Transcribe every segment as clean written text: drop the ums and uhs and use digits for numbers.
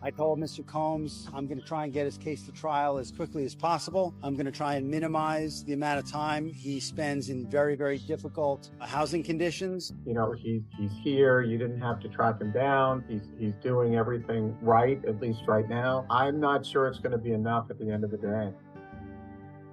I told Mr. Combs I'm going to try and get his case to trial as quickly as possible. I'm going to try and minimize the amount of time he spends in very, very difficult housing conditions. You know, he's here. You didn't have to track him down. He's doing everything right, at least right now. I'm not sure it's going to be enough at the end of the day.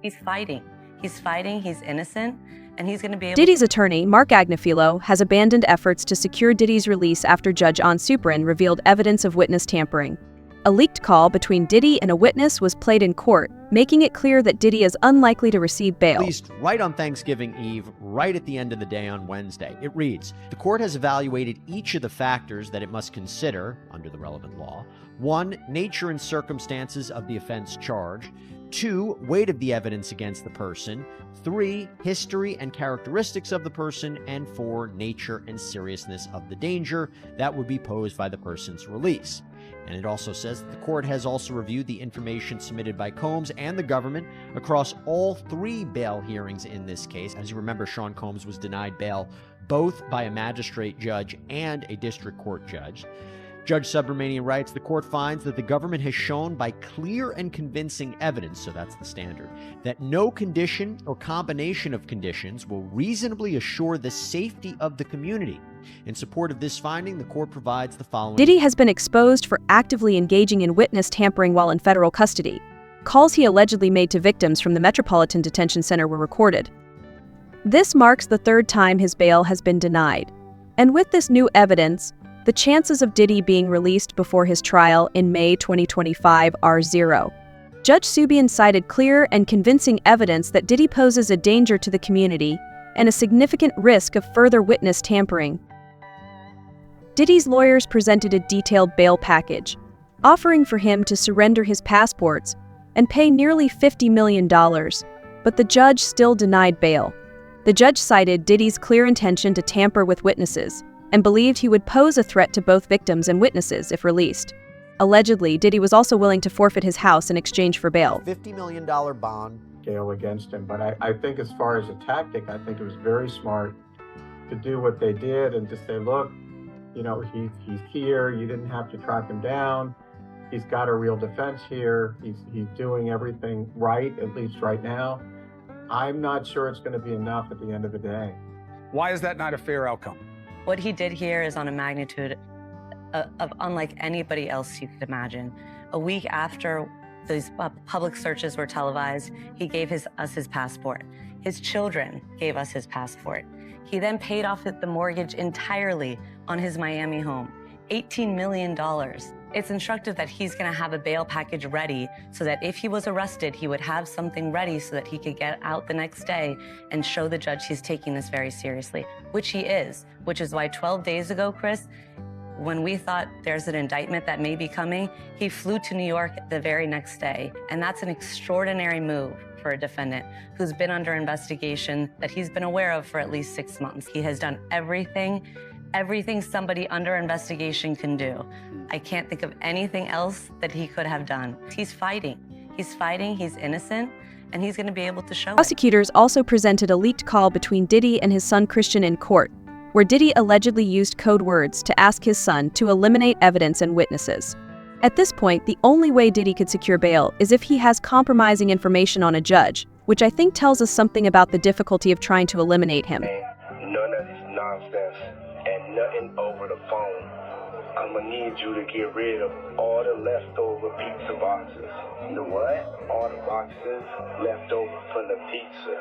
He's fighting. He's fighting. He's innocent. And he's going to be able Diddy's attorney, Mark Agnifilo, has abandoned efforts to secure Diddy's release after Judge An Supran revealed evidence of witness tampering. A leaked call between Diddy and a witness was played in court, making it clear that Diddy is unlikely to receive bail. Released right on Thanksgiving Eve, right at the end of the day on Wednesday. It reads, the court has evaluated each of the factors that it must consider under the relevant law. 1, nature and circumstances of the offense charged. 2, weight of the evidence against the person. 3, history and characteristics of the person. And 4, nature and seriousness of the danger that would be posed by the person's release. And it also says that the court has also reviewed the information submitted by Combs and the government across all 3 bail hearings in this case. As you remember, Sean Combs was denied bail both by a magistrate judge and a district court judge. Judge Subramanian writes, the court finds that the government has shown by clear and convincing evidence, so that's the standard, that no condition or combination of conditions will reasonably assure the safety of the community. In support of this finding, the court provides the following. Diddy has been exposed for actively engaging in witness tampering while in federal custody. Calls he allegedly made to victims from the Metropolitan Detention Center were recorded. This marks the 3rd time his bail has been denied. And with this new evidence, the chances of Diddy being released before his trial in May 2025 are 0. Judge Subian cited clear and convincing evidence that Diddy poses a danger to the community and a significant risk of further witness tampering. Diddy's lawyers presented a detailed bail package, offering for him to surrender his passports and pay nearly $50 million, but the judge still denied bail. The judge cited Diddy's clear intention to tamper with witnesses and believed he would pose a threat to both victims and witnesses if released. Allegedly, Diddy was also willing to forfeit his house in exchange for bail. $50 million bond. Bail against him. But I think as far as a tactic, I think it was very smart to do what they did and to say, look, you know, he's here. You didn't have to track him down. He's got a real defense here. He's doing everything right, at least right now. I'm not sure it's going to be enough at the end of the day. Why is that not a fair outcome? What he did here is on a magnitude of unlike anybody else you could imagine. A week after these public searches were televised, he gave us his passport. His children gave us his passport. He then paid off the mortgage entirely on his Miami home, $18 million. It's instructive that he's going to have a bail package ready so that if he was arrested, he would have something ready so that he could get out the next day and show the judge he's taking this very seriously, which he is, which is why 12 days ago, Chris, when we thought there's an indictment that may be coming, he flew to New York the very next day. And that's an extraordinary move for a defendant who's been under investigation that he's been aware of for at least 6 months. He has done everything somebody under investigation can do. I can't think of anything else that he could have done. He's fighting, he's innocent, and he's gonna be able to show it. Prosecutors also presented a leaked call between Diddy and his son Christian in court, where Diddy allegedly used code words to ask his son to eliminate evidence and witnesses. At this point, the only way Diddy could secure bail is if he has compromising information on a judge, which I think tells us something about the difficulty of trying to eliminate him. None of this nonsense and nothing over the phone. I'm gonna need you to get rid of all the leftover pizza boxes. The what? All the boxes left over from the pizza.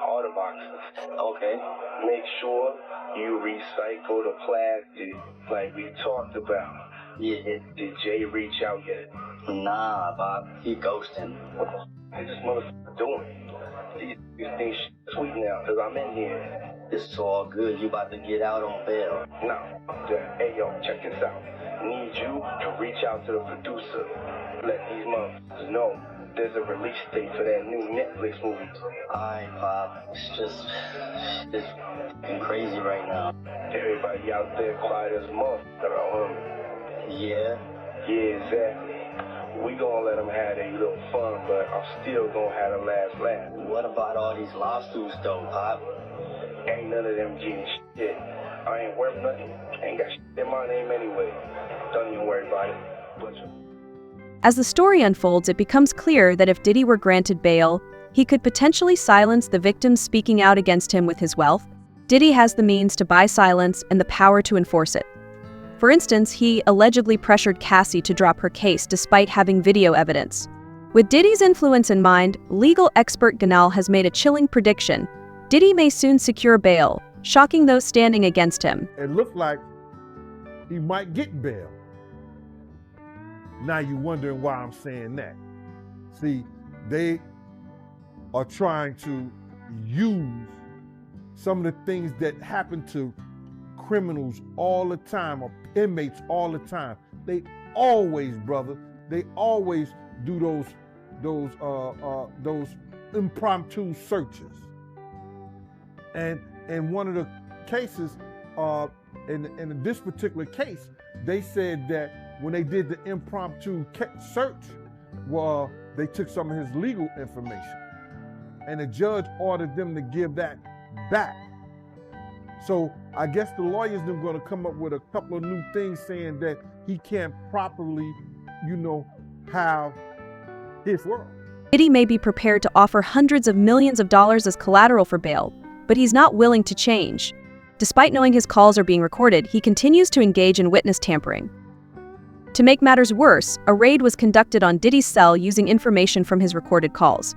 All the boxes. Okay. Make sure you recycle the plastic like we talked about. Yeah. Did Jay reach out yet? Nah, Bob. He ghosting. What the f is this motherfucker doing? These things sweet now, because I'm in here. It's all good. You about to get out on bail. No. Hey, yo, check this out. Need you to reach out to the producer. Let these motherfuckers know there's a release date for that new Netflix movie. Alright, Pop. It's f***ing crazy right now. Everybody out there quiet as a motherfucker, huh? Yeah. Yeah, exactly. We gonna let them have their little fun, but I'm still gonna have the last laugh. What about all these lawsuits, though, Pop? Ain't none of them getting shit. I ain't worth nothing. Ain't got shit in my name anyway. Don't even worry about it. Butcher. As the story unfolds, it becomes clear that if Diddy were granted bail, he could potentially silence the victims speaking out against him with his wealth. Diddy has the means to buy silence and the power to enforce it. For instance, he allegedly pressured Cassie to drop her case despite having video evidence. With Diddy's influence in mind, legal expert Ganal has made a chilling prediction. Diddy may soon secure bail, shocking those standing against him. It looked like he might get bail. Now you're wondering why I'm saying that. See, they are trying to use some of the things that happen to criminals all the time, or inmates all the time. They always, brother, they always do those impromptu searches. And in one of the cases, in this particular case, they said that when they did the impromptu search, well, they took some of his legal information, and the judge ordered them to give that back. So I guess the lawyers are going to come up with a couple of new things saying that he can't properly, have his world. Diddy may be prepared to offer hundreds of millions of dollars as collateral for bail, but he's not willing to change. Despite knowing his calls are being recorded, he continues to engage in witness tampering. To make matters worse, a raid was conducted on Diddy's cell using information from his recorded calls.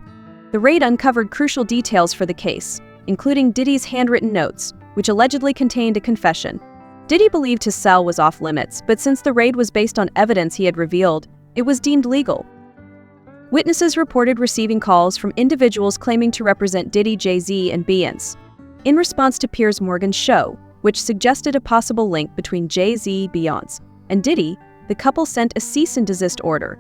The raid uncovered crucial details for the case, including Diddy's handwritten notes, which allegedly contained a confession. Diddy believed his cell was off limits, but since the raid was based on evidence he had revealed, it was deemed legal. Witnesses reported receiving calls from individuals claiming to represent Diddy, Jay-Z, and Beyonce. In response to Piers Morgan's show, which suggested a possible link between Jay-Z, Beyonce, and Diddy, the couple sent a cease and desist order,